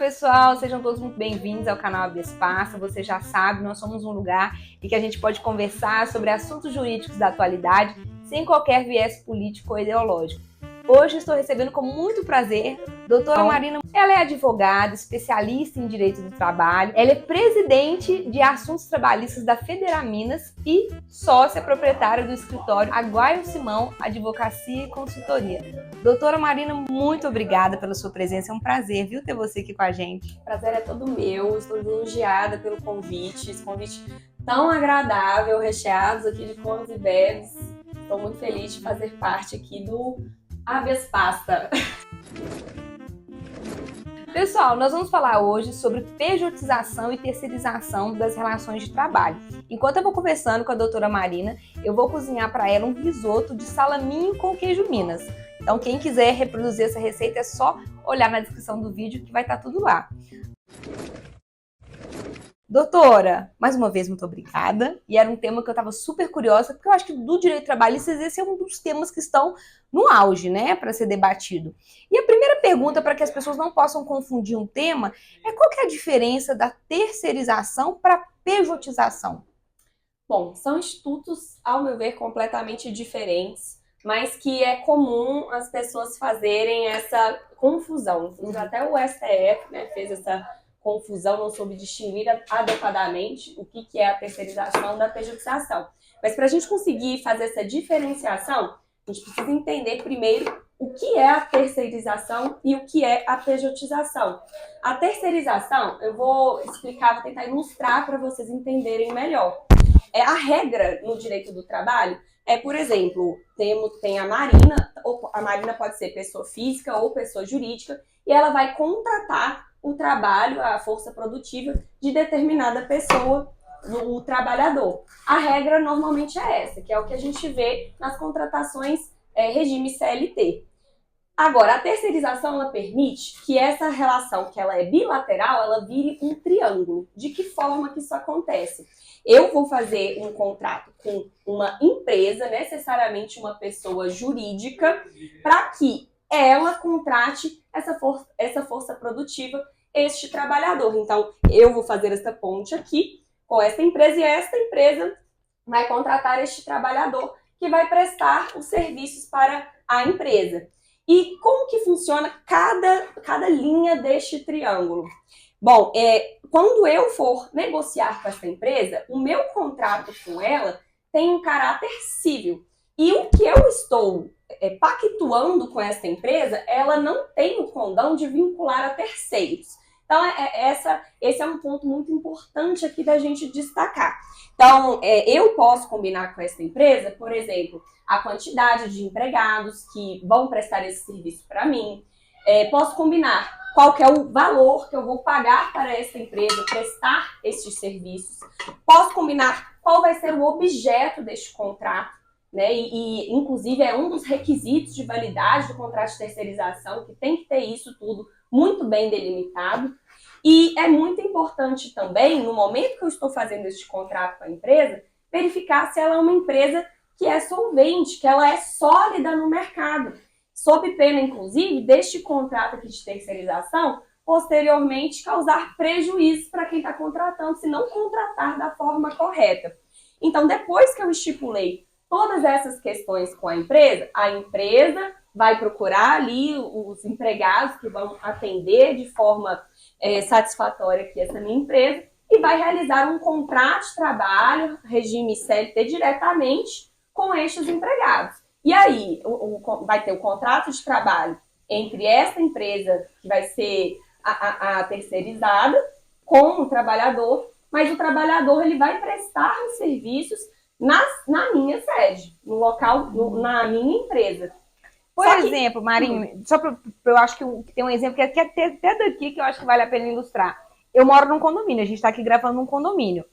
pessoal, sejam todos muito bem-vindos ao canal Habeas Passa. Você já sabe, nós somos um lugar em que a gente pode conversar sobre assuntos jurídicos da atualidade sem qualquer viés político ou ideológico. Hoje estou recebendo com muito prazer a doutora Marina. Ela é advogada, especialista em direito do trabalho, ela é presidente de assuntos trabalhistas da Federaminas e sócia proprietária do escritório Aguaio Simão Advocacia e Consultoria. Doutora Marina, muito obrigada pela sua presença, é um prazer, viu, ter você aqui com a gente. O prazer é todo meu, estou elogiada pelo convite, esse convite tão agradável, recheados aqui de comes e bebes. Estou muito feliz de fazer parte aqui do Habeas Pasta. Pessoal, nós vamos falar hoje sobre pejotização e terceirização das relações de trabalho. Enquanto eu vou conversando com a doutora Marina, eu vou cozinhar para ela um risoto de salaminho com queijo Minas. Então, quem quiser reproduzir essa receita é só olhar na descrição do vídeo que vai estar tudo lá. Doutora, mais uma vez, muito obrigada. E era um tema que eu estava super curiosa, porque eu acho que do direito trabalhista esse é um dos temas que estão no auge, né, para ser debatido. E a primeira pergunta, para que as pessoas não possam confundir um tema, é qual que é a diferença da terceirização para a pejotização? Bom, são institutos, ao meu ver, completamente diferentes, mas que é comum as pessoas fazerem essa confusão. Inclusive, até o STF, né, fez essa confusão, não soube distinguir adequadamente o que é a terceirização da pejotização. Mas para a gente conseguir fazer essa diferenciação, a gente precisa entender primeiro o que é a terceirização e o que é a pejotização. A terceirização, eu vou explicar, vou tentar ilustrar para vocês entenderem melhor. A regra no direito do trabalho é, por exemplo, tem a Marina pode ser pessoa física ou pessoa jurídica, e ela vai contratar o trabalho, a força produtiva de determinada pessoa, o trabalhador. A regra normalmente é essa, que é o que a gente vê nas contratações regime CLT. Agora, a terceirização, ela permite que essa relação, que ela é bilateral, ela vire um triângulo. De que forma que isso acontece? Eu vou fazer um contrato com uma empresa, necessariamente uma pessoa jurídica, para que ela contrate essa força produtiva, este trabalhador. Então, eu vou fazer essa ponte aqui com esta empresa e esta empresa vai contratar este trabalhador que vai prestar os serviços para a empresa. E como que funciona cada linha deste triângulo? Bom, quando eu for negociar com essa empresa, o meu contrato com ela tem um caráter civil. E o que eu estou pactuando com essa empresa, ela não tem o condão de vincular a terceiros. Então, esse é um ponto muito importante aqui da gente destacar. Então, eu posso combinar com essa empresa, por exemplo, a quantidade de empregados que vão prestar esse serviço para mim. Posso combinar qual que é o valor que eu vou pagar para essa empresa prestar esses serviços. Posso combinar qual vai ser o objeto deste contrato, né? E inclusive, é um dos requisitos de validade do contrato de terceirização, que tem que ter isso tudo muito bem delimitado. E é muito importante também, no momento que eu estou fazendo este contrato com a empresa, verificar se ela é uma empresa que é solvente, que ela é sólida no mercado, sob pena, inclusive, deste contrato aqui de terceirização, posteriormente causar prejuízo para quem está contratando, se não contratar da forma correta. Então, depois que eu estipulei todas essas questões com a empresa vai procurar ali os empregados que vão atender de forma satisfatória aqui essa minha empresa e vai realizar um contrato de trabalho, regime CLT, diretamente com estes empregados. E aí vai ter o contrato de trabalho entre essa empresa, que vai ser a terceirizada, com o trabalhador, mas o trabalhador ele vai prestar os serviços na minha sede, no local, na minha empresa. Por exemplo, Marina, só para eu acho que tem um exemplo que é até daqui que eu acho que vale a pena ilustrar. Eu moro num condomínio, a gente está aqui gravando num condomínio.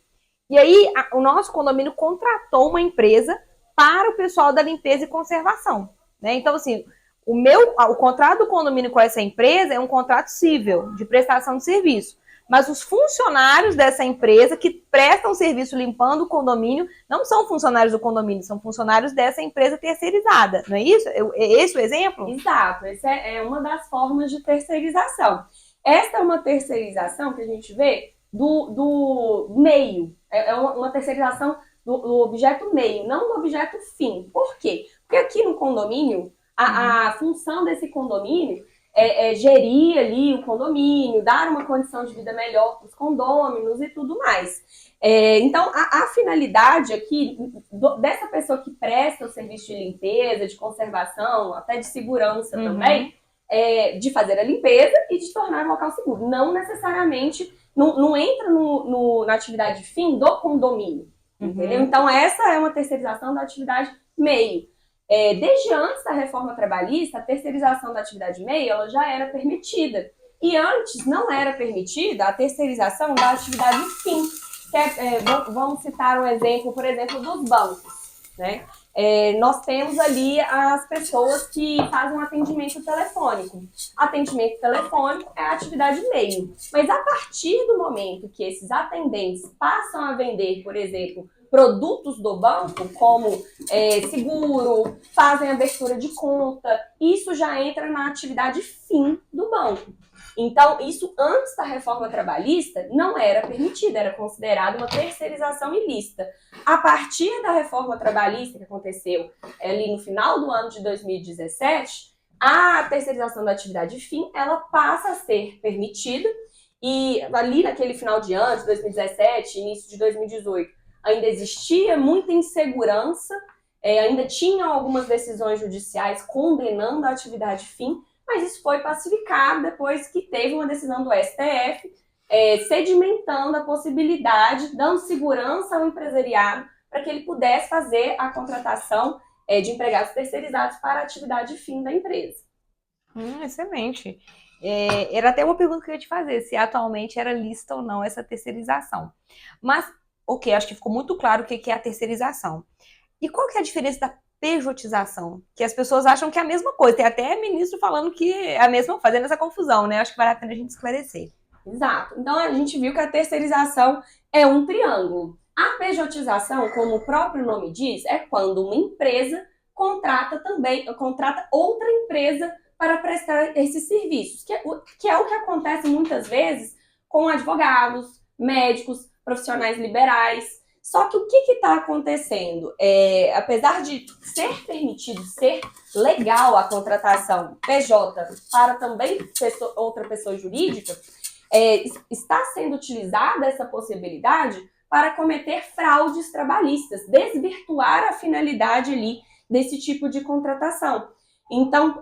E aí, o nosso condomínio contratou uma empresa para o pessoal da limpeza e conservação, né? Então, assim, o contrato do condomínio com essa empresa é um contrato civil, de prestação de serviço. Mas os funcionários dessa empresa que prestam serviço limpando o condomínio não são funcionários do condomínio, são funcionários dessa empresa terceirizada, não é isso? É esse o exemplo? Exato, essa é uma das formas de terceirização. essa é uma terceirização que a gente vê do meio, é uma terceirização do objeto meio, não do objeto fim. Por quê? Porque aqui no condomínio, a função desse condomínio é gerir ali o condomínio, dar uma condição de vida melhor para os condôminos e tudo mais. Então, a finalidade aqui dessa pessoa que presta o serviço de limpeza, de conservação, até de segurança também, de fazer a limpeza e de tornar o local seguro. Não necessariamente, não entra na atividade fim do condomínio. Entendeu? Então, essa é uma terceirização da atividade meio. Desde antes da reforma trabalhista, a terceirização da atividade meio ela já era permitida. E antes não era permitida a terceirização da atividade fim. Vamos citar um exemplo, por exemplo, dos bancos. Né? Nós temos ali as pessoas que fazem um atendimento telefônico. Atendimento telefônico é a atividade meio. Mas a partir do momento que esses atendentes passam a vender, por exemplo, produtos do banco, como seguro, fazem abertura de conta, isso já entra na atividade fim do banco. Então, isso antes da reforma trabalhista não era permitido, era considerado uma terceirização ilícita. A partir da reforma trabalhista que aconteceu ali no final do ano de 2017, a terceirização da atividade fim, ela passa a ser permitida e ali naquele final de ano, de 2017, início de 2018, ainda existia muita insegurança, ainda tinham algumas decisões judiciais condenando a atividade fim, mas isso foi pacificado depois que teve uma decisão do STF sedimentando a possibilidade, dando segurança ao empresariado para que ele pudesse fazer a contratação de empregados terceirizados para a atividade fim da empresa. Excelente. Era até uma pergunta que eu ia te fazer, se atualmente era lícita ou não essa terceirização. Mas, ok, acho que ficou muito claro o que é a terceirização. E qual que é a diferença da pejotização? Que as pessoas acham que é a mesma coisa. Tem até ministro falando que é a mesma, fazendo essa confusão, né? Acho que vale a pena a gente esclarecer. Exato. Então, a gente viu que a terceirização é um triângulo. A pejotização, como o próprio nome diz, é quando uma empresa contrata outra empresa para prestar esses serviços, que é o que acontece muitas vezes com advogados, médicos, profissionais liberais. Só que o que está acontecendo? Apesar de ser permitido, ser legal a contratação PJ para também outra pessoa jurídica, está sendo utilizada essa possibilidade para cometer fraudes trabalhistas, desvirtuar a finalidade ali desse tipo de contratação. Então,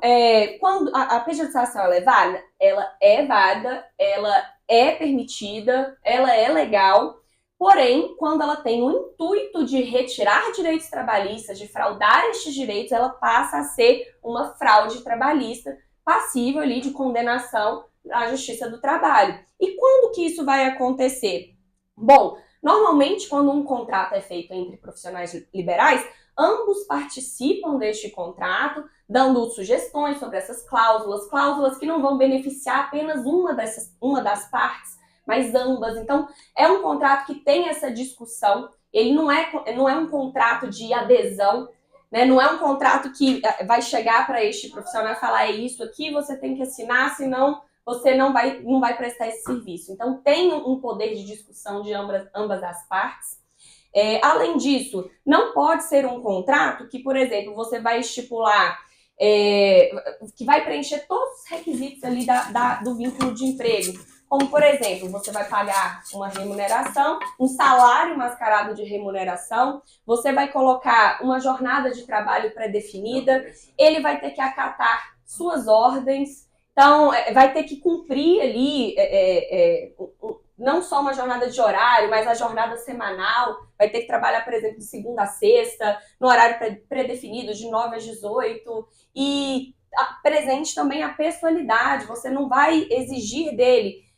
quando a pejotização ela é válida, ela é permitida, ela é legal. Porém, quando ela tem o intuito de retirar direitos trabalhistas, de fraudar estes direitos, ela passa a ser uma fraude trabalhista passível ali de condenação à Justiça do Trabalho. E quando que isso vai acontecer? Bom, normalmente quando um contrato é feito entre profissionais liberais, ambos participam deste contrato, dando sugestões sobre essas cláusulas que não vão beneficiar apenas uma das partes, mas ambas. Então, é um contrato que tem essa discussão, ele não é um contrato de adesão, né? Não é um contrato que vai chegar para este profissional e falar, é isso aqui, você tem que assinar, senão você não vai prestar esse serviço. Então, tem um poder de discussão de ambas as partes. Além disso, não pode ser um contrato que, por exemplo, você vai estipular, que vai preencher todos os requisitos ali do vínculo de emprego. Como, por exemplo, você vai pagar uma remuneração, um salário mascarado de remuneração, você vai colocar uma jornada de trabalho pré-definida, ele vai ter que acatar suas ordens, então vai ter que cumprir ali não só uma jornada de horário, mas a jornada semanal, vai ter que trabalhar, por exemplo, de segunda a sexta, no horário pré-definido, de 9 às 18, e presente também a pessoalidade, você não vai exigir dele,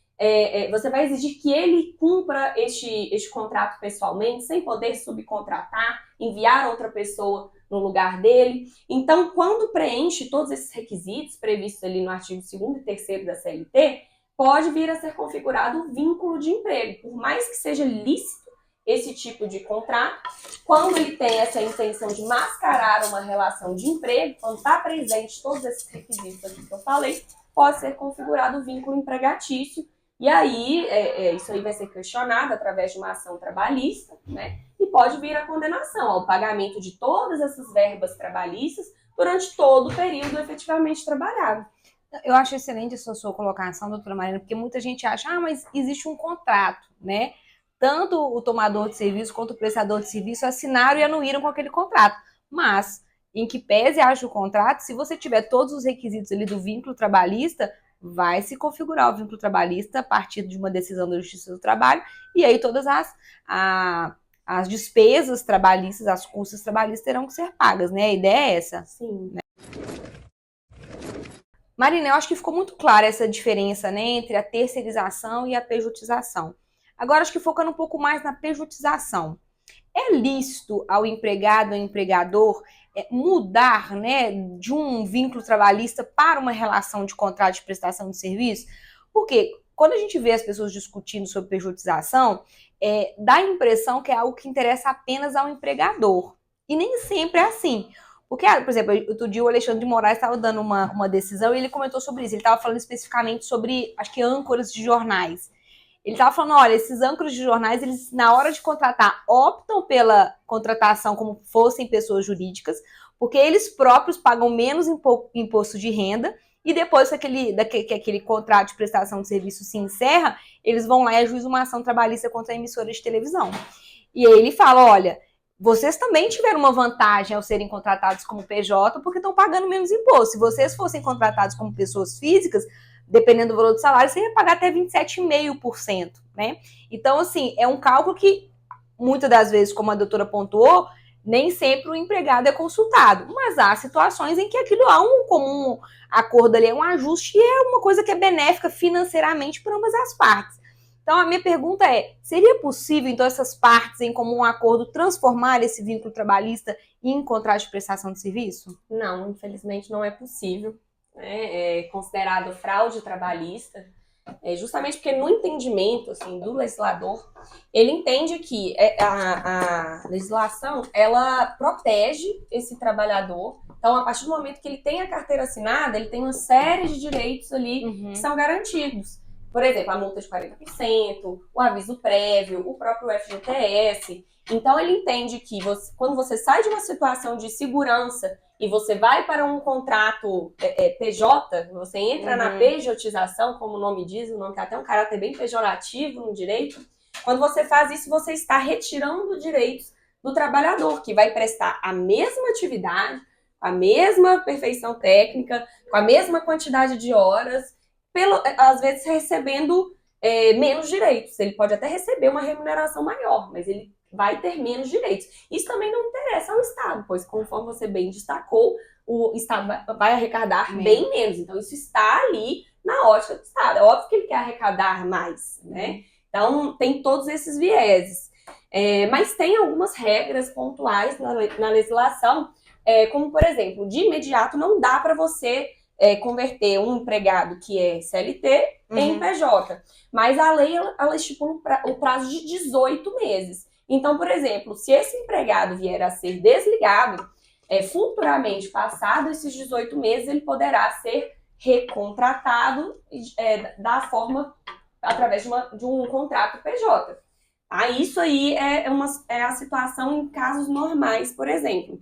você vai exigir que ele cumpra este contrato pessoalmente, sem poder subcontratar, enviar outra pessoa no lugar dele. Então, quando preenche todos esses requisitos previstos ali no artigo 2º e 3º da CLT, pode vir a ser configurado um vínculo de emprego. Por mais que seja lícito esse tipo de contrato, quando ele tem essa intenção de mascarar uma relação de emprego, quando está presente todos esses requisitos aqui que eu falei, pode ser configurado o vínculo empregatício. E aí, isso aí vai ser questionado através de uma ação trabalhista, né? E pode vir a condenação ao pagamento de todas essas verbas trabalhistas durante todo o período efetivamente trabalhado. Eu acho excelente essa sua colocação, doutora Marina, porque muita gente acha, mas existe um contrato, né? Tanto o tomador de serviço quanto o prestador de serviço assinaram e anuíram com aquele contrato. Mas, em que pese haja o contrato, se você tiver todos os requisitos ali do vínculo trabalhista, vai se configurar o vínculo trabalhista a partir de uma decisão da Justiça do Trabalho, e aí todas as despesas trabalhistas, as custas trabalhistas terão que ser pagas, né? A ideia é essa. Sim. Né? Marina, eu acho que ficou muito clara essa diferença, né, entre a terceirização e a pejotização. Agora, acho que focando um pouco mais na pejotização. É lícito ao empregado ou empregador mudar, né, de um vínculo trabalhista para uma relação de contrato de prestação de serviço? Porque quando a gente vê as pessoas discutindo sobre pejotização, dá a impressão que é algo que interessa apenas ao empregador. E nem sempre é assim. Porque, por exemplo, outro dia o Alexandre de Moraes estava dando uma decisão e ele comentou sobre isso. Ele estava falando especificamente sobre, acho que, âncoras de jornais. Ele estava falando, olha, esses âncoras de jornais, eles, na hora de contratar, optam pela contratação como fossem pessoas jurídicas, porque eles próprios pagam menos imposto de renda, e depois que aquele contrato de prestação de serviço se encerra, eles vão lá e ajuizam uma ação trabalhista contra a emissora de televisão. E aí ele fala, olha, vocês também tiveram uma vantagem ao serem contratados como PJ, porque estão pagando menos imposto. Se vocês fossem contratados como pessoas físicas, dependendo do valor do salário, você ia pagar até 27,5%, né? Então, assim, é um cálculo que, muitas das vezes, como a doutora pontuou, nem sempre o empregado é consultado. Mas há situações em que aquilo há um comum acordo ali, é um ajuste e é uma coisa que é benéfica financeiramente para ambas as partes. Então, a minha pergunta é, seria possível, então, essas partes em comum acordo transformar esse vínculo trabalhista em contrato de prestação de serviço? Não, infelizmente não é possível. É considerado fraude trabalhista, justamente porque no entendimento assim, do legislador, ele entende que a legislação ela protege esse trabalhador. Então, a partir do momento que ele tem a carteira assinada, ele tem uma série de direitos ali que são garantidos. Por exemplo, a multa de 40%, o aviso prévio, o próprio FGTS. Então, ele entende que quando você sai de uma situação de segurança e você vai para um contrato PJ, você entra na pejotização, como o nome diz, o nome tem até um caráter bem pejorativo no direito. Quando você faz isso, você está retirando direitos do trabalhador, que vai prestar a mesma atividade, a mesma perfeição técnica, com a mesma quantidade de horas, às vezes recebendo menos direitos. Ele pode até receber uma remuneração maior, mas ele vai ter menos direitos. Isso também não interessa ao Estado, pois, conforme você bem destacou, o Estado vai arrecadar bem menos. Então, isso está ali na ótica do Estado. É óbvio que ele quer arrecadar mais, né? Então, tem todos esses vieses. Mas tem algumas regras pontuais na legislação, como, por exemplo, de imediato não dá para você converter um empregado que é CLT em PJ. Mas a lei ela estipula o prazo de 18 meses. Então, por exemplo, se esse empregado vier a ser desligado, futuramente, passado esses 18 meses, ele poderá ser recontratado da forma, através de um contrato PJ. Isso aí é a situação em casos normais, por exemplo.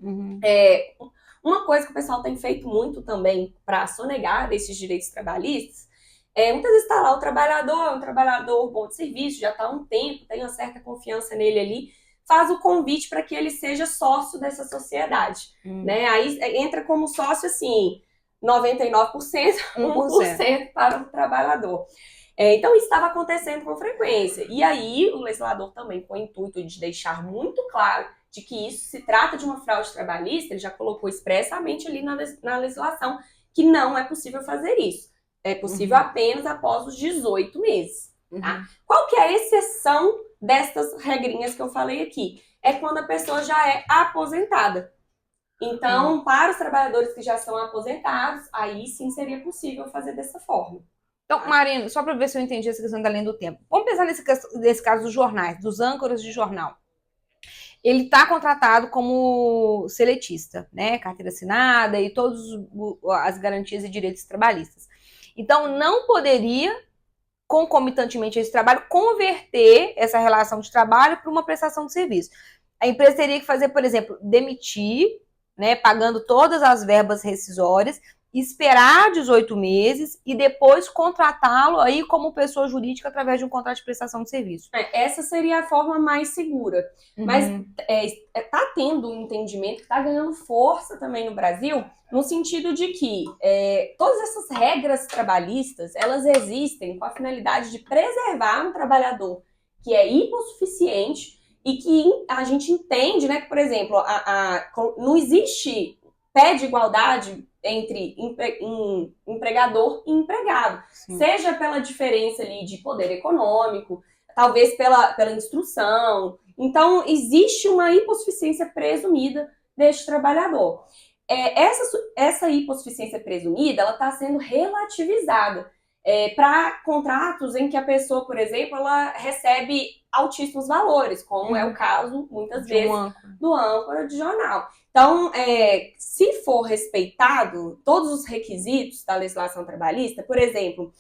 Uma coisa que o pessoal tem feito muito também para sonegar esses direitos trabalhistas, muitas vezes está lá o trabalhador, é um trabalhador bom de serviço, já está há um tempo, tem uma certa confiança nele ali, faz o convite para que ele seja sócio dessa sociedade. Né? Aí entra como sócio, assim, 99%, 1% para o trabalhador. Então, isso estava acontecendo com frequência. E aí, o legislador também, com o intuito de deixar muito claro de que isso se trata de uma fraude trabalhista, ele já colocou expressamente ali na legislação que não é possível fazer isso. É possível apenas após os 18 meses. Tá? Qual que é a exceção destas regrinhas que eu falei aqui? É quando a pessoa já é aposentada. Então, para os trabalhadores que já são aposentados, aí sim seria possível fazer dessa forma. Então, Marina, só para ver se eu entendi essa questão da linha do tempo. Vamos pensar nesse caso dos jornais, dos âncoras de jornal. Ele está contratado como seletista, né? Carteira assinada e todas as garantias e direitos trabalhistas. Então, não poderia, concomitantemente a esse trabalho, converter essa relação de trabalho para uma prestação de serviço. A empresa teria que fazer, por exemplo, demitir, né, pagando todas as verbas rescisórias, esperar 18 meses e depois contratá-lo aí como pessoa jurídica através de um contrato de prestação de serviço. Essa seria a forma mais segura. Mas tá tendo um entendimento que está ganhando força também no Brasil, no sentido de que todas essas regras trabalhistas, elas existem com a finalidade de preservar um trabalhador que é hipossuficiente e que a gente entende, né, que, por exemplo, não existe pé de igualdade entre empregador e empregado. Sim. Seja pela diferença ali de poder econômico, talvez pela instrução. Então, existe uma hipossuficiência presumida deste trabalhador. Essa hipossuficiência presumida, ela está sendo relativizada para contratos em que a pessoa, por exemplo, ela recebe altíssimos valores, como é o caso, muitas vezes, do âncora de jornal. Então, se for respeitado todos os requisitos da legislação trabalhista, por exemplo,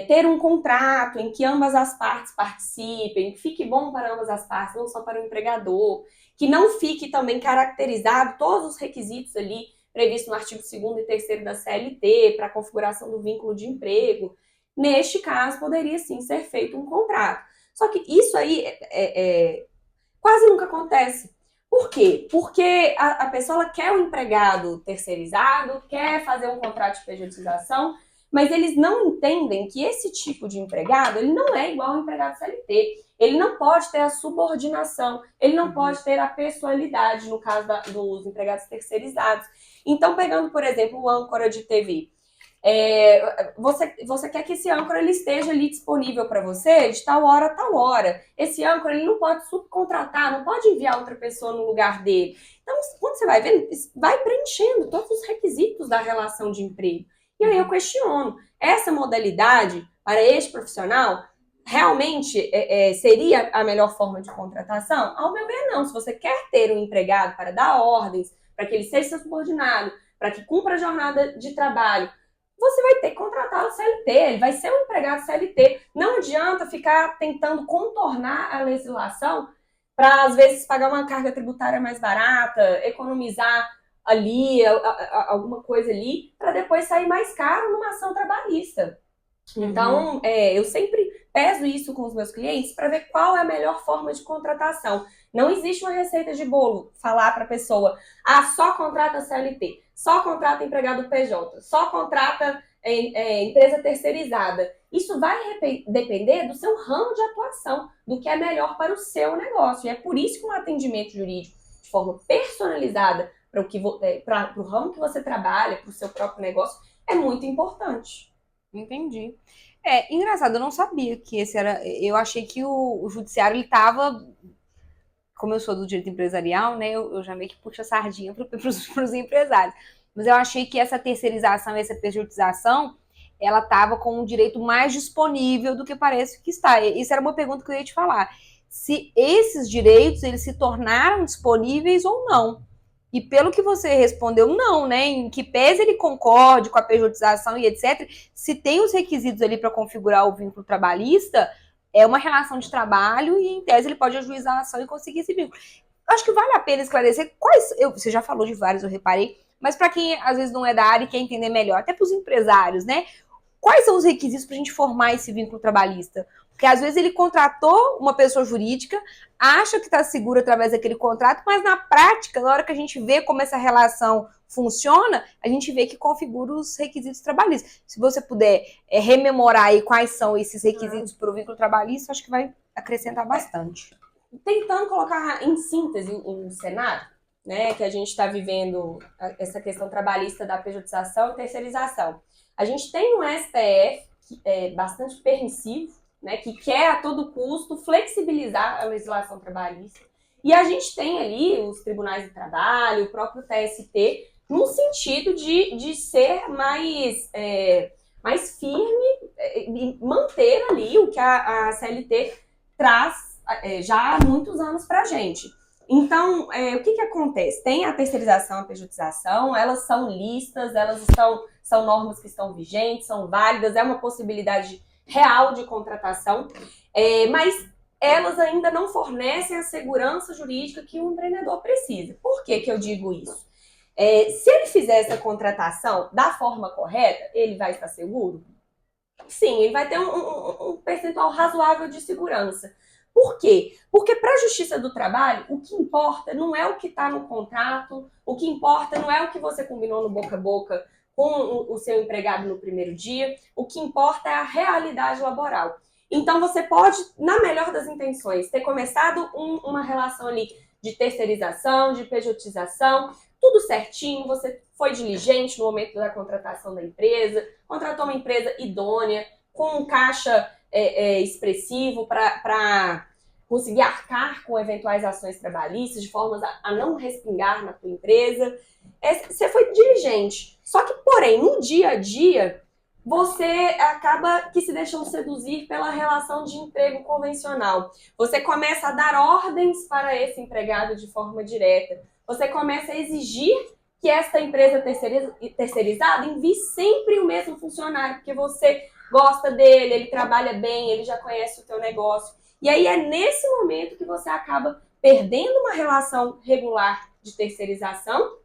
ter um contrato em que ambas as partes participem, que fique bom para ambas as partes, não só para o empregador, que não fique também caracterizado todos os requisitos ali previstos no artigo 2º e 3º da CLT para a configuração do vínculo de emprego. Neste caso, poderia sim ser feito um contrato. Só que isso aí quase nunca acontece. Por quê? Porque a pessoa ela quer um empregado terceirizado, quer fazer um contrato de pejotização, mas eles não entendem que esse tipo de empregado ele não é igual ao empregado CLT. Ele não pode ter a subordinação, ele não pode ter a pessoalidade, no caso dos empregados terceirizados. Então, pegando, por exemplo, o âncora de TV, você quer que esse âncora ele esteja ali disponível para você de tal hora a tal hora. Esse âncora ele não pode subcontratar, não pode enviar outra pessoa no lugar dele. Então, quando você vai vendo, vai preenchendo todos os requisitos da relação de emprego. E aí eu questiono, essa modalidade para este profissional realmente seria a melhor forma de contratação? Ao meu ver, não. Se você quer ter um empregado para dar ordens, para que ele seja seu subordinado, para que cumpra a jornada de trabalho, você vai ter que contratar o CLT, ele vai ser um empregado CLT. Não adianta ficar tentando contornar a legislação para, às vezes, pagar uma carga tributária mais barata, economizar ali, alguma coisa ali, para depois sair mais caro numa ação trabalhista. Então, eu sempre peso isso com os meus clientes para ver qual é a melhor forma de contratação. Não existe uma receita de bolo falar para a pessoa, só contrata CLT, só contrata empregado PJ, só contrata empresa terceirizada. Isso vai depender do seu ramo de atuação, do que é melhor para o seu negócio. E é por isso que um atendimento jurídico de forma personalizada para o ramo que você trabalha, para o seu próprio negócio, é muito importante. Entendi. Engraçado, eu não sabia que esse era... Eu achei que o judiciário, ele estava... Como eu sou do direito empresarial, né, eu já meio que puxo a sardinha para os empresários. Mas eu achei que essa terceirização, essa pejotização, ela estava com um direito mais disponível do que parece que está. Isso era uma pergunta que eu ia te falar. Se esses direitos, eles se tornaram disponíveis ou não. E pelo que você respondeu, não, né? Em que pese ele concorde com a pejotização e etc., se tem os requisitos ali para configurar o vínculo trabalhista, é uma relação de trabalho e, em tese, ele pode ajuizar a ação e conseguir esse vínculo. Acho que vale a pena esclarecer quais... Você já falou de vários, eu reparei, mas para quem, às vezes, não é da área e quer entender melhor, até para os empresários, né? Quais são os requisitos para a gente formar esse vínculo trabalhista? Porque, às vezes, ele contratou uma pessoa jurídica, acha que está seguro através daquele contrato, mas, na prática, na hora que a gente vê como essa relação funciona, a gente vê que configura os requisitos trabalhistas. Se você puder rememorar aí quais são esses requisitos para o vínculo trabalhista, acho que vai acrescentar bastante. Tentando colocar em síntese um cenário, né, que a gente está vivendo essa questão trabalhista da pejotização e terceirização. A gente tem um STF que é bastante permissivo, né, que quer a todo custo flexibilizar a legislação trabalhista. E a gente tem ali os tribunais de trabalho, o próprio TST, no sentido de ser mais firme e manter ali o que a CLT traz já há muitos anos para a gente. Então, o que acontece? Tem a terceirização, a pejotização, elas são listas, são normas que estão vigentes, são válidas, é uma possibilidade real de contratação, mas elas ainda não fornecem a segurança jurídica que o empreendedor precisa. Por que eu digo isso? Se ele fizer essa contratação da forma correta, ele vai estar seguro? Sim, ele vai ter um percentual razoável de segurança. Por quê? Porque para a Justiça do Trabalho, o que importa não é o que está no contrato, o que importa não é o que você combinou no boca a boca com o seu empregado no primeiro dia, o que importa é a realidade laboral. Então você pode, na melhor das intenções, ter começado uma relação ali de terceirização, de pejotização, tudo certinho, você foi diligente no momento da contratação da empresa, contratou uma empresa idônea, com um caixa expressivo para conseguir arcar com eventuais ações trabalhistas, de formas a não respingar na tua empresa. Você foi diligente. Só que, porém, no dia a dia, você acaba que se deixando seduzir pela relação de emprego convencional. Você começa a dar ordens para esse empregado de forma direta. Você começa a exigir que esta empresa terceirizada envie sempre o mesmo funcionário, porque você gosta dele, ele trabalha bem, ele já conhece o teu negócio. E aí é nesse momento que você acaba perdendo uma relação regular de terceirização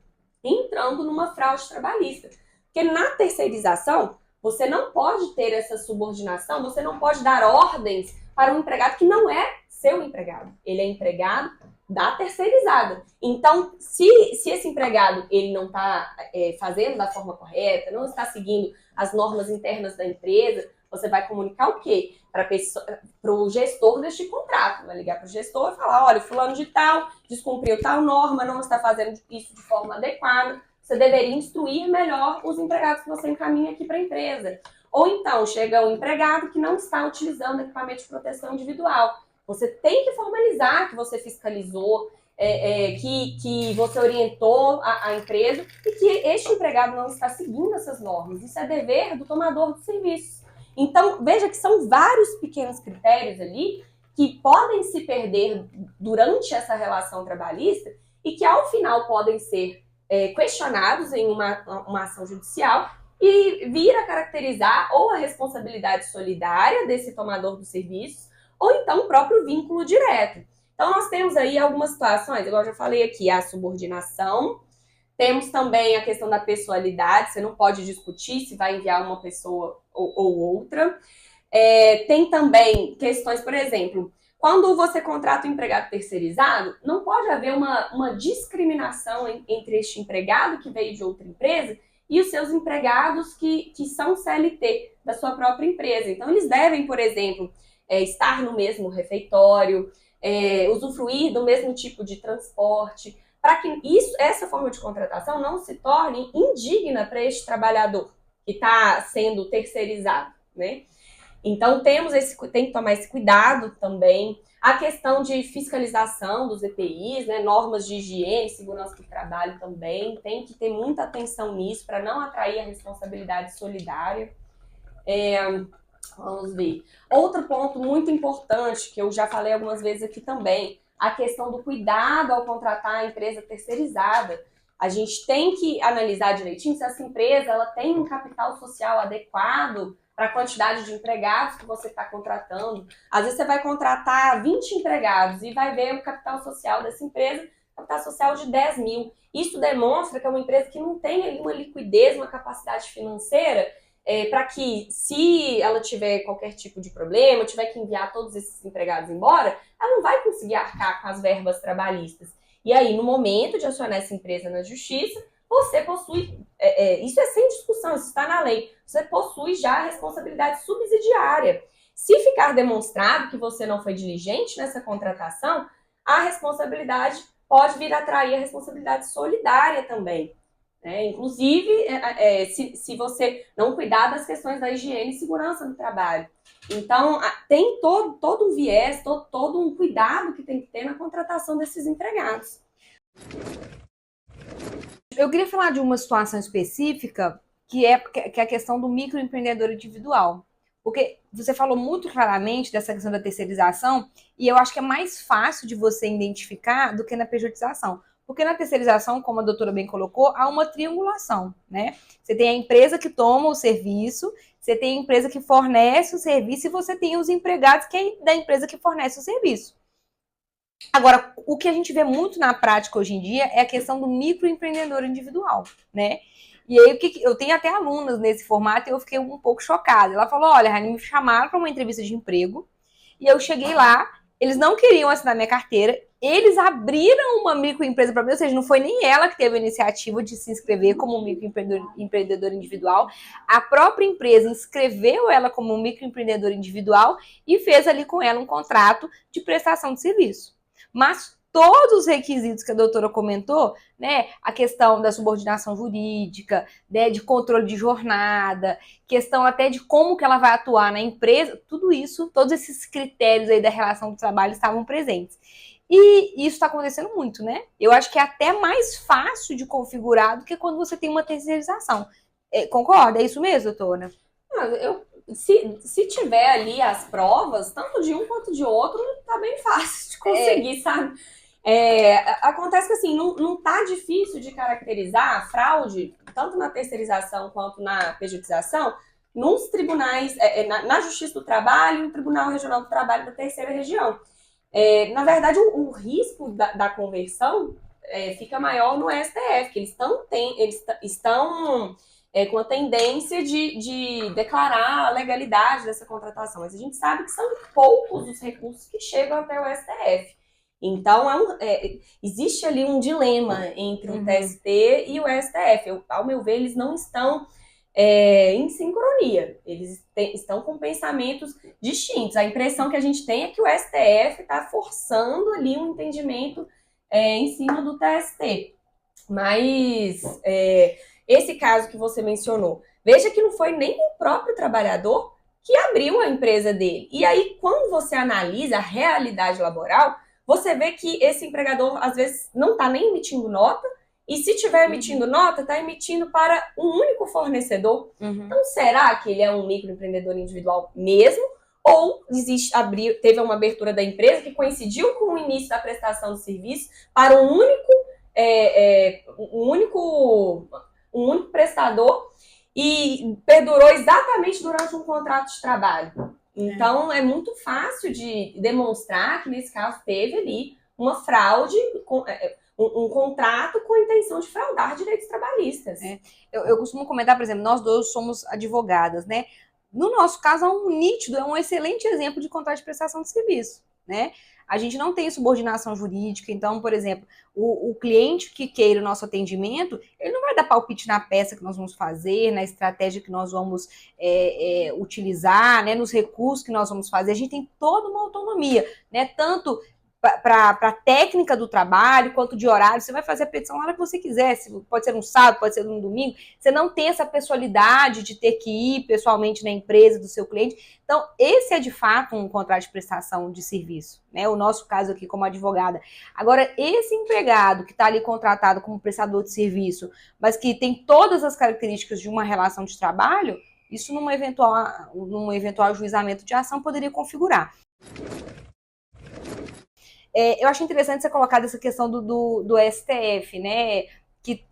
e entrando numa fraude trabalhista. Porque na terceirização, você não pode ter essa subordinação, você não pode dar ordens para um empregado que não é seu empregado. Ele é empregado da terceirizada. Então, se esse empregado ele não está fazendo da forma correta, não está seguindo as normas internas da empresa, você vai comunicar o quê? Para o gestor deste contrato. Vai ligar para o gestor e falar, olha, fulano de tal descumpriu tal norma, não está fazendo isso de forma adequada, você deveria instruir melhor os empregados que você encaminha aqui para a empresa. Ou então, chega um empregado que não está utilizando equipamento de proteção individual. Você tem que formalizar que você fiscalizou, que você orientou a empresa e que este empregado não está seguindo essas normas. Isso é dever do tomador de serviços. Então, veja que são vários pequenos critérios ali que podem se perder durante essa relação trabalhista e que, ao final, podem ser questionados em uma ação judicial e vir a caracterizar ou a responsabilidade solidária desse tomador dos serviços ou então o próprio vínculo direto. Então, nós temos aí algumas situações, igual eu já falei aqui, a subordinação, temos também a questão da pessoalidade, você não pode discutir se vai enviar uma pessoa ou outra. Tem também questões, por exemplo, quando você contrata um empregado terceirizado, não pode haver uma discriminação entre este empregado que veio de outra empresa e os seus empregados que são CLT da sua própria empresa. Então, eles devem, por exemplo, estar no mesmo refeitório, usufruir do mesmo tipo de transporte, para que essa forma de contratação não se torne indigna para este trabalhador que está sendo terceirizado, né? Então, tem que tomar esse cuidado também. A questão de fiscalização dos EPIs, né, normas de higiene e segurança do trabalho também, tem que ter muita atenção nisso para não atrair a responsabilidade solidária. Vamos ver. Outro ponto muito importante, que eu já falei algumas vezes aqui também, a questão do cuidado ao contratar a empresa terceirizada. A gente tem que analisar direitinho se essa empresa ela tem um capital social adequado para a quantidade de empregados que você está contratando. Às vezes você vai contratar 20 empregados e vai ver o capital social dessa empresa, capital social de 10 mil. Isso demonstra que é uma empresa que não tem uma liquidez, uma capacidade financeira para que, se ela tiver qualquer tipo de problema, tiver que enviar todos esses empregados embora, ela não vai conseguir arcar com as verbas trabalhistas. E aí, no momento de acionar essa empresa na justiça, você possui, isso é sem discussão, isso está na lei, você possui já a responsabilidade subsidiária. Se ficar demonstrado que você não foi diligente nessa contratação, a responsabilidade pode vir a atrair a responsabilidade solidária também. Inclusive, se você não cuidar das questões da higiene e segurança no trabalho. Então, tem todo um viés, todo um cuidado que tem que ter na contratação desses empregados. Eu queria falar de uma situação específica, que é a questão do microempreendedor individual. Porque você falou muito claramente dessa questão da terceirização, e eu acho que é mais fácil de você identificar do que na pejotização. Porque na terceirização, como a doutora bem colocou, há uma triangulação, né? Você tem a empresa que toma o serviço, você tem a empresa que fornece o serviço e você tem os empregados que é da empresa que fornece o serviço. Agora, o que a gente vê muito na prática hoje em dia é a questão do microempreendedor individual, né? E aí, eu tenho até alunas nesse formato e eu fiquei um pouco chocada. Ela falou, olha, Raine, me chamaram para uma entrevista de emprego e eu cheguei lá, eles não queriam assinar minha carteira, eles abriram uma microempresa para mim, ou seja, não foi nem ela que teve a iniciativa de se inscrever como microempreendedor individual, a própria empresa inscreveu ela como microempreendedor individual e fez ali com ela um contrato de prestação de serviço. Mas todos os requisitos que a doutora comentou, né, a questão da subordinação jurídica, né, de controle de jornada, questão até de como que ela vai atuar na empresa, tudo isso, todos esses critérios aí da relação do trabalho estavam presentes. E isso está acontecendo muito, né? Eu acho que é até mais fácil de configurar do que quando você tem uma terceirização. Concorda? É isso mesmo, doutora? Se tiver ali as provas, tanto de um quanto de outro, tá bem fácil de conseguir, sabe? Acontece que assim, não tá difícil de caracterizar a fraude, tanto na terceirização quanto na pejotização, nos tribunais, na Justiça do Trabalho e no Tribunal Regional do Trabalho da Terceira Região. Na verdade, o risco da conversão fica maior no STF, que eles estão com a tendência de declarar a legalidade dessa contratação. Mas a gente sabe que são poucos os recursos que chegam até o STF. Então, existe ali um dilema entre o TST e o STF. Ao meu ver, eles não estão em sincronia. Eles estão com pensamentos distintos. A impressão que a gente tem é que o STF está forçando ali um entendimento em cima do TST. Mas esse caso que você mencionou, veja que não foi nem o próprio trabalhador que abriu a empresa dele. E aí, quando você analisa a realidade laboral, você vê que esse empregador, às vezes, não está nem emitindo nota, e se estiver emitindo nota, está emitindo para um único fornecedor. Então, será que ele é um microempreendedor individual mesmo? Ou teve uma abertura da empresa que coincidiu com o início da prestação do serviço para um único prestador e perdurou exatamente durante um contrato de trabalho? Então, é muito fácil de demonstrar que, nesse caso, teve ali uma fraude, um contrato com a intenção de fraudar direitos trabalhistas. Eu costumo comentar, por exemplo, nós dois somos advogadas, né? No nosso caso, é um excelente exemplo de contrato de prestação de serviço, né? A gente não tem subordinação jurídica, então, por exemplo, o cliente que queira o nosso atendimento, ele não vai dar palpite na peça que nós vamos fazer, na estratégia que nós vamos utilizar, né, nos recursos que nós vamos fazer. A gente tem toda uma autonomia, né? Tanto para a técnica do trabalho, quanto de horário, você vai fazer a petição na hora que você quiser, pode ser um sábado, pode ser um domingo, você não tem essa pessoalidade de ter que ir pessoalmente na empresa do seu cliente. Então, esse é de fato um contrato de prestação de serviço, né? O nosso caso aqui como advogada. Agora, esse empregado que está ali contratado como prestador de serviço, mas que tem todas as características de uma relação de trabalho, isso num eventual ajuizamento de ação poderia configurar. Eu acho interessante você colocar essa questão do STF, né, que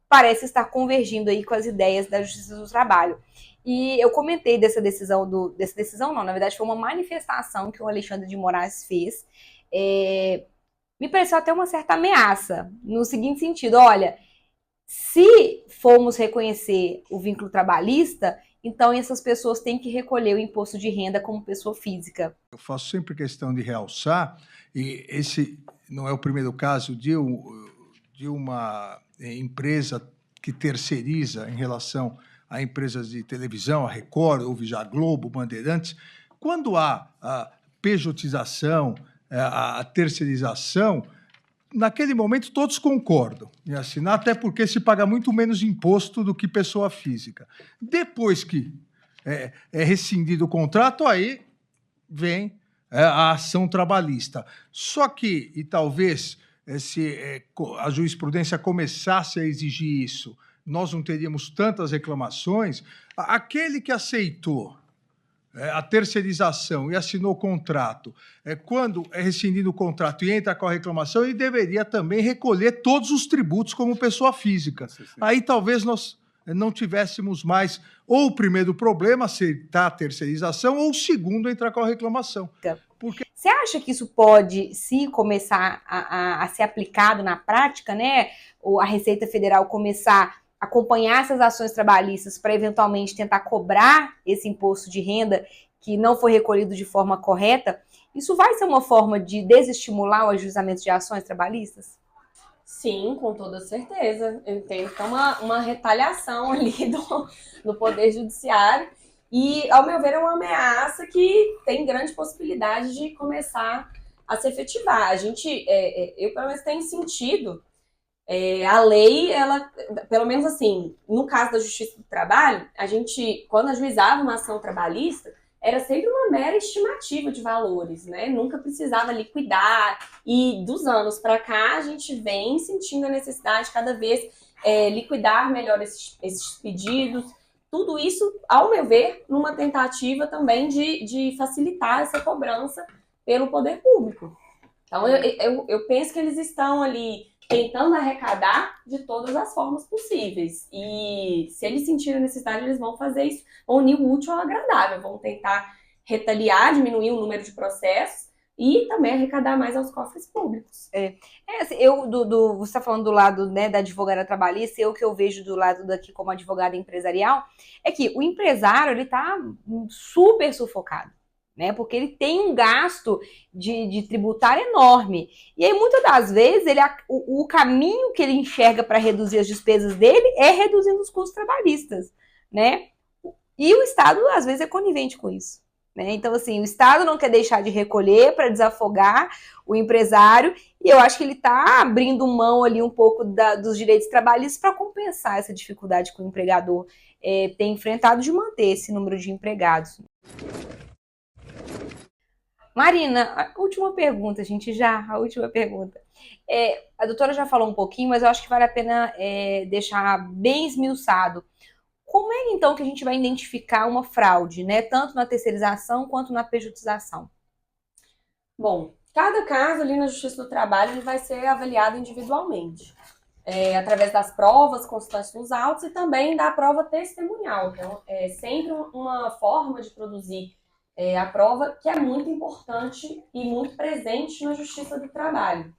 parece estar convergindo aí com as ideias da Justiça do Trabalho. E eu comentei dessa decisão, não, na verdade foi uma manifestação que o Alexandre de Moraes fez. Me pareceu até uma certa ameaça, no seguinte sentido, olha, se formos reconhecer o vínculo trabalhista, então essas pessoas têm que recolher o imposto de renda como pessoa física. Eu faço sempre questão de realçar, e esse não é o primeiro caso de uma empresa que terceiriza em relação a empresas de televisão, a Record, ou já Globo, Bandeirantes. Quando há a pejotização, a terceirização, naquele momento todos concordam em assinar, até porque se paga muito menos imposto do que pessoa física. Depois que é rescindido o contrato, aí vem a ação trabalhista. Só que, e talvez se a jurisprudência começasse a exigir isso, nós não teríamos tantas reclamações. Aquele que aceitou a terceirização e assinou o contrato, quando é rescindido o contrato e entra com a reclamação, ele deveria também recolher todos os tributos como pessoa física. Aí talvez nós não tivéssemos mais ou o primeiro problema, aceitar a terceirização, ou o segundo, entrar com a reclamação. Porque... Você acha que isso pode, se começar a ser aplicado na prática, né? Ou a Receita Federal começar a acompanhar essas ações trabalhistas para eventualmente tentar cobrar esse imposto de renda que não foi recolhido de forma correta, isso vai ser uma forma de desestimular o ajuizamento de ações trabalhistas? Sim, com toda certeza. Eu entendo que é uma retaliação ali do Poder Judiciário e, ao meu ver, é uma ameaça que tem grande possibilidade de começar a se efetivar. Eu pelo menos tenho sentido, a lei, ela, pelo menos assim, no caso da Justiça do Trabalho, quando ajuizava uma ação trabalhista, era sempre uma mera estimativa de valores, né? Nunca precisava liquidar. E dos anos para cá, a gente vem sentindo a necessidade de cada vez liquidar melhor esses pedidos. Tudo isso, ao meu ver, numa tentativa também de facilitar essa cobrança pelo poder público. Então, eu penso que eles estão ali tentando arrecadar de todas as formas possíveis. E se eles sentirem a necessidade, eles vão fazer isso, vão unir o útil ao agradável, vão tentar retaliar, diminuir o número de processos e também arrecadar mais aos cofres públicos. Assim, você está falando do lado, né, da advogada trabalhista, o que eu vejo do lado daqui como advogada empresarial, é que o empresário, ele está super sufocado, né? Porque ele tem um gasto de tributário enorme. E aí, muitas das vezes, o caminho que ele enxerga para reduzir as despesas dele é reduzindo os custos trabalhistas, né? E o Estado, às vezes, é conivente com isso, né? Então, assim, o Estado não quer deixar de recolher para desafogar o empresário, e eu acho que ele está abrindo mão ali um pouco dos direitos trabalhistas para compensar essa dificuldade que o empregador tem enfrentado de manter esse número de empregados. Marina, a última pergunta, a última pergunta. A doutora já falou um pouquinho, mas eu acho que vale a pena deixar bem esmiuçado. Como é, então, que a gente vai identificar uma fraude, né? Tanto na terceirização quanto na pejotização? Bom, cada caso ali na Justiça do Trabalho ele vai ser avaliado individualmente. Através das provas constantes nos autos e também da prova testemunhal. Então, é sempre uma forma de produzir a prova que é muito importante e muito presente na Justiça do Trabalho.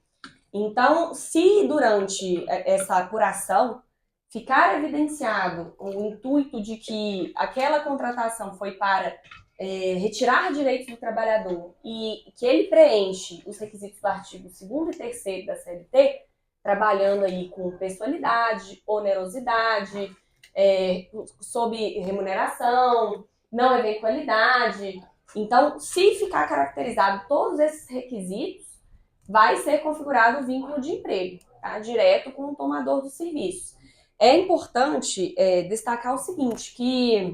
Então, se durante essa apuração ficar evidenciado o intuito de que aquela contratação foi para retirar direitos do trabalhador e que ele preenche os requisitos do artigo 2º e 3º da CLT, trabalhando aí com pessoalidade, onerosidade, sob remuneração, não eventualidade. Então, se ficar caracterizado todos esses requisitos, vai ser configurado o vínculo de emprego, tá? Direto com o tomador do serviço. É importante destacar o seguinte, que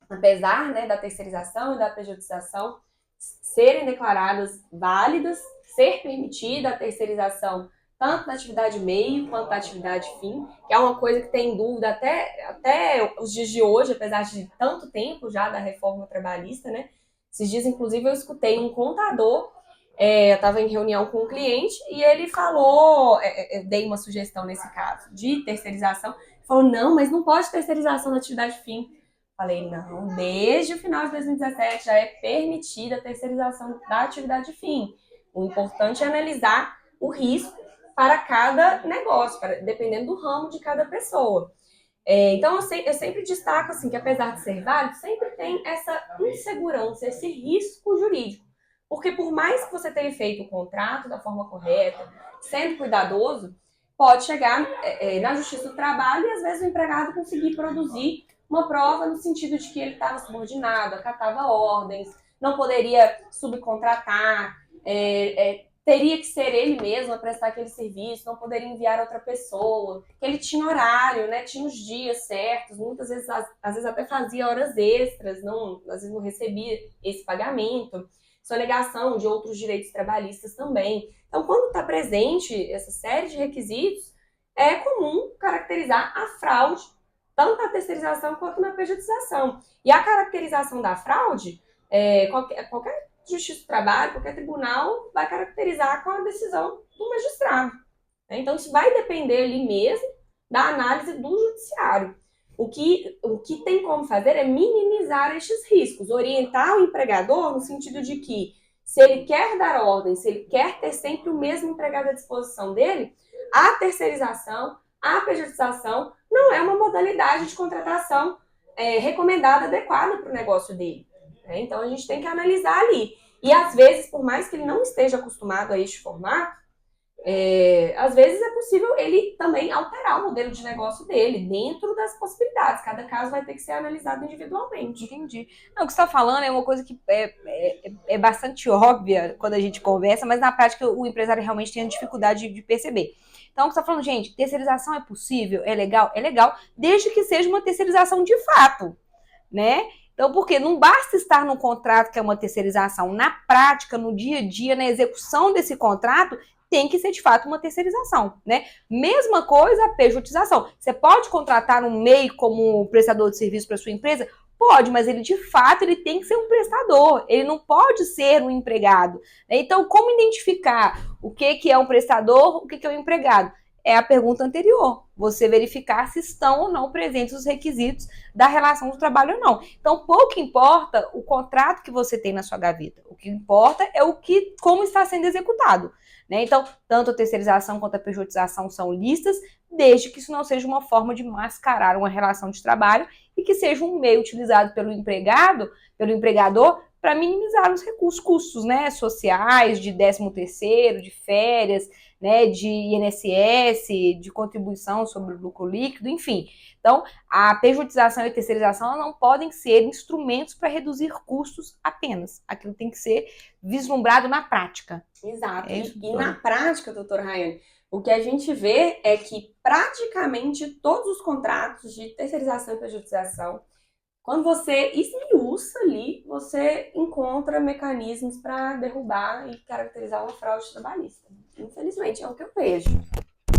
apesar, né, da terceirização e da pejotização serem declaradas válidas, ser permitida a terceirização tanto da atividade meio quanto da atividade fim, que é uma coisa que tem dúvida até os dias de hoje, apesar de tanto tempo já da reforma trabalhista, né? Esses dias, inclusive, eu escutei um contador, eu estava em reunião com um cliente e ele falou, eu dei uma sugestão nesse caso, de terceirização, ele falou, não, mas não pode terceirização da atividade fim. Falei, não, desde o final de 2017 já é permitida a terceirização da atividade fim. O importante é analisar o risco para cada negócio, dependendo do ramo de cada pessoa. Então, eu sempre destaco assim, que apesar de ser válido, sempre tem essa insegurança, esse risco jurídico. Porque por mais que você tenha feito o contrato da forma correta, sendo cuidadoso, pode chegar na Justiça do Trabalho e às vezes o empregado conseguir produzir uma prova no sentido de que ele estava subordinado, acatava ordens, não poderia subcontratar, teria que ser ele mesmo a prestar aquele serviço, não poderia enviar outra pessoa, que ele tinha horário, né, tinha os dias certos, muitas vezes, às vezes até fazia horas extras, às vezes não recebia esse pagamento, sonegação de outros direitos trabalhistas também. Então, quando está presente essa série de requisitos, é comum caracterizar a fraude, tanto na terceirização quanto na pejotização. E a caracterização da fraude qualquer justiça do trabalho, qualquer tribunal vai caracterizar com a decisão do magistrado. Né? Então, isso vai depender ali mesmo da análise do judiciário. O que tem como fazer é minimizar estes riscos, orientar o empregador no sentido de que, se ele quer dar ordem, se ele quer ter sempre o mesmo empregado à disposição dele, a terceirização, a pejotização não é uma modalidade de contratação recomendada, adequada para o negócio dele. Né? Então, a gente tem que analisar ali. E, às vezes, por mais que ele não esteja acostumado a este formato, às vezes é possível ele também alterar o modelo de negócio dele dentro das possibilidades. Cada caso vai ter que ser analisado individualmente. Entendi. Não, o que você está falando é uma coisa que é bastante óbvia quando a gente conversa, mas na prática o empresário realmente tem a dificuldade de perceber. Então, o que você está falando, gente, terceirização é possível? É legal? É legal, desde que seja uma terceirização de fato, né? Então, porque não basta estar no contrato que é uma terceirização. Na prática, no dia a dia, na execução desse contrato, tem que ser de fato uma terceirização, né? Mesma coisa a pejotização. Você pode contratar um MEI como prestador de serviço para sua empresa? Pode, mas ele de fato ele tem que ser um prestador, ele não pode ser um empregado. Né? Então, como identificar o que é um prestador, o que é um empregado? É a pergunta anterior, você verificar se estão ou não presentes os requisitos da relação de trabalho ou não. Então, pouco importa o contrato que você tem na sua gaveta, o que importa é como está sendo executado. Né? Então, tanto a terceirização quanto a pejotização são listas, desde que isso não seja uma forma de mascarar uma relação de trabalho e que seja um meio utilizado pelo empregador, para minimizar os custos, né, sociais, de 13º, de férias, né, de INSS, de contribuição sobre o lucro líquido, enfim. Então, a pejotização e a terceirização não podem ser instrumentos para reduzir custos apenas. Aquilo tem que ser vislumbrado na prática. Exato. E na prática, doutora Rayane, o que a gente vê é que praticamente todos os contratos de terceirização e pejotização, quando você esmiuça ali, você encontra mecanismos para derrubar e caracterizar uma fraude trabalhista. Infelizmente, é o que eu vejo.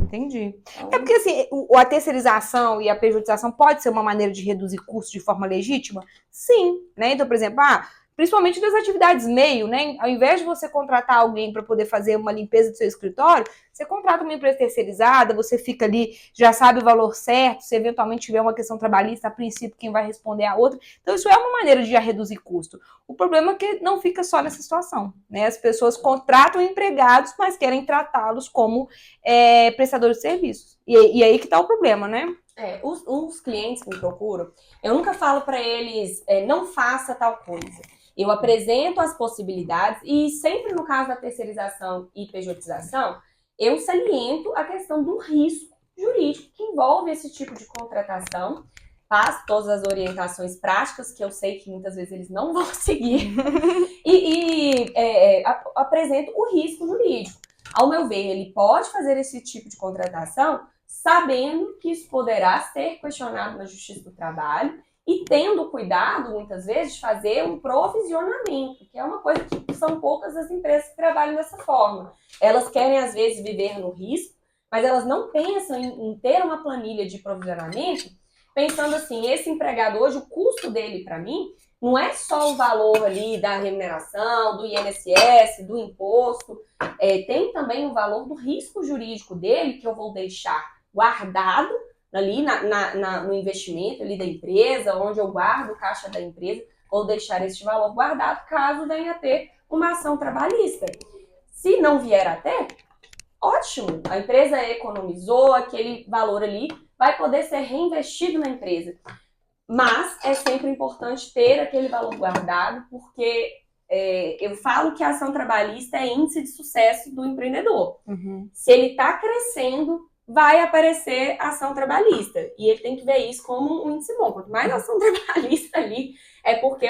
Entendi. Então, porque assim, a terceirização e a pejotização pode ser uma maneira de reduzir custos de forma legítima? Sim. Né? Então, por exemplo, principalmente das atividades meio, né? Ao invés de você contratar alguém para poder fazer uma limpeza do seu escritório, você contrata uma empresa terceirizada, você fica ali, já sabe o valor certo, se eventualmente tiver uma questão trabalhista, a princípio quem vai responder é a outra. Então isso é uma maneira de já reduzir custo. O problema é que não fica só nessa situação, né? As pessoas contratam empregados, mas querem tratá-los como prestadores de serviços. E aí que está o problema, né? Os clientes que me procuram, eu nunca falo para eles, não faça tal coisa. Eu apresento as possibilidades e sempre no caso da terceirização e pejotização, eu saliento a questão do risco jurídico que envolve esse tipo de contratação. Passo todas as orientações práticas, que eu sei que muitas vezes eles não vão seguir, apresento o risco jurídico. Ao meu ver, ele pode fazer esse tipo de contratação sabendo que isso poderá ser questionado na Justiça do Trabalho e tendo cuidado, muitas vezes, de fazer um provisionamento, que é uma coisa que são poucas as empresas que trabalham dessa forma. Elas querem, às vezes, viver no risco, mas elas não pensam em ter uma planilha de provisionamento, pensando assim, esse empregado hoje, o custo dele para mim, não é só o valor ali da remuneração, do INSS, do imposto, tem também o valor do risco jurídico dele, que eu vou deixar guardado ali no investimento ali da empresa, onde eu guardo o caixa da empresa, ou deixar esse valor guardado caso venha a ter uma ação trabalhista. Se não vier a ter, ótimo, a empresa economizou aquele valor ali, vai poder ser reinvestido na empresa. Mas é sempre importante ter aquele valor guardado, porque eu falo que a ação trabalhista é índice de sucesso do empreendedor. Uhum. Se ele está crescendo, vai aparecer ação trabalhista. E ele tem que ver isso como um índice bom. Quanto mais ação trabalhista ali, é porque,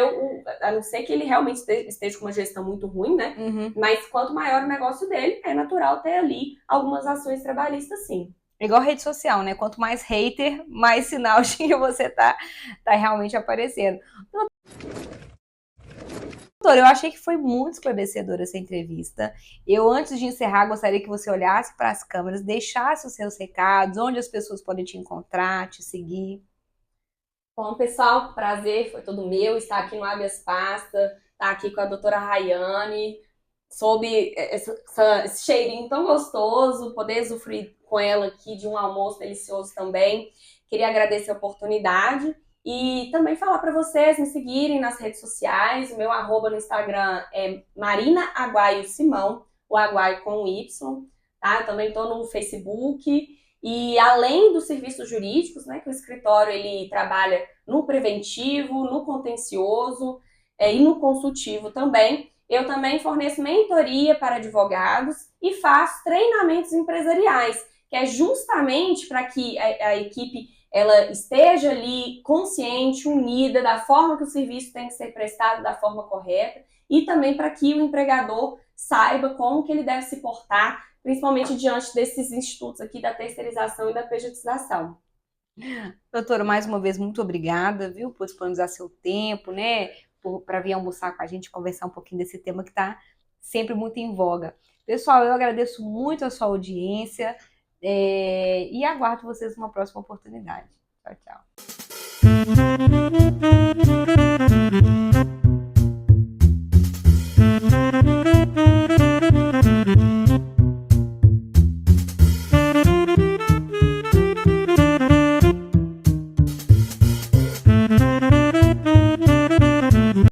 a não ser que ele realmente esteja com uma gestão muito ruim, né? Uhum. Mas quanto maior o negócio dele, é natural ter ali algumas ações trabalhistas, sim. É igual rede social, né? Quanto mais hater, mais sinal de que você tá realmente aparecendo. Doutor, eu achei que foi muito esclarecedora essa entrevista. Eu, antes de encerrar, gostaria que você olhasse para as câmeras, deixasse os seus recados, onde as pessoas podem te encontrar, te seguir. Bom, pessoal, prazer, foi todo meu estar aqui no Habeas Pasta, estar aqui com a doutora Rayane, sob esse cheirinho tão gostoso, poder usufruir com ela aqui de um almoço delicioso também. Queria agradecer a oportunidade e também falar para vocês me seguirem nas redes sociais. O meu @ no Instagram é Marina Aguaio Simão, o Aguaio com Y, tá? Eu também estou no Facebook. E além dos serviços jurídicos, né, que o escritório ele trabalha no preventivo, no contencioso e no consultivo também, eu também forneço mentoria para advogados e faço treinamentos empresariais, que é justamente para que a equipe ela esteja ali consciente, unida, da forma que o serviço tem que ser prestado da forma correta e também para que o empregador saiba como que ele deve se portar, principalmente diante desses institutos aqui da terceirização e da pejotização. Doutora, mais uma vez, muito obrigada, viu, por disponibilizar seu tempo, né, para vir almoçar com a gente, conversar um pouquinho desse tema que está sempre muito em voga. Pessoal, eu agradeço muito a sua audiência e aguardo vocês numa próxima oportunidade. Tchau, tchau.